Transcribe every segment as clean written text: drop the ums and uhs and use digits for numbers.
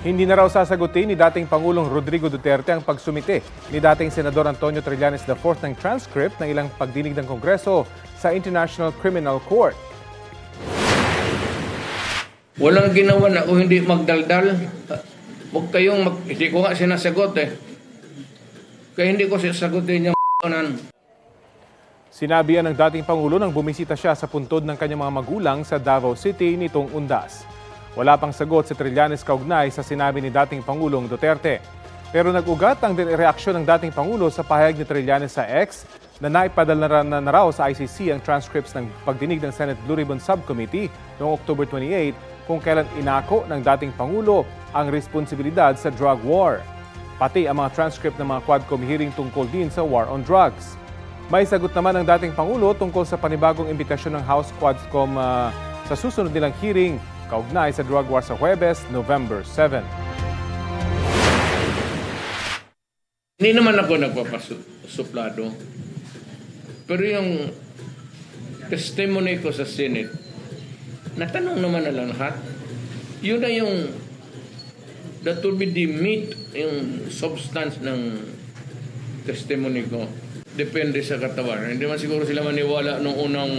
Hindi na raw sasagutin ni dating Pangulong Rodrigo Duterte ang pagsumite ni dating Senador Antonio Trillanes IV ng transcript ng ilang pagdinig ng Kongreso sa International Criminal Court. Walang ginawa na kung hindi magdaldal. Huwag kayong hindi ko nga sinasagot Kaya hindi ko sasagutin yung Sinabi ng dating Pangulo nang bumisita siya sa puntod ng kanyang mga magulang sa Davao City nitong Undas. Wala pang sagot si Trillanes kaugnay sa sinabi ni dating Pangulong Duterte. Pero nag-ugat ang reaksyon ng dating Pangulo sa pahayag ni Trillanes sa X na naipadala na raw sa ICC ang transcripts ng pagdinig ng Senate Blue Ribbon Subcommittee noong October 28 kung kailan inako ng dating Pangulo ang responsibilidad sa drug war. Pati ang mga transcript ng mga Quadcom hearing tungkol din sa war on drugs. May sagot naman ng dating Pangulo tungkol sa panibagong imbitasyon ng House Quadcom sa susunod nilang hearing kaugnay sa drug war sa Huwebes, November 7. Hindi naman ako nagpapasuplado. Pero yung testimony ko sa Senate, natanong naman na lang lahat. Yun na yung that will be the meat, yung substance ng testimony ko. Depende sa katawan. Hindi man siguro sila maniwala nung unang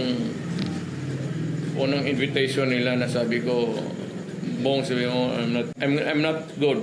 invitation nila na sabi ko, Bong, sabi mo, I'm not good.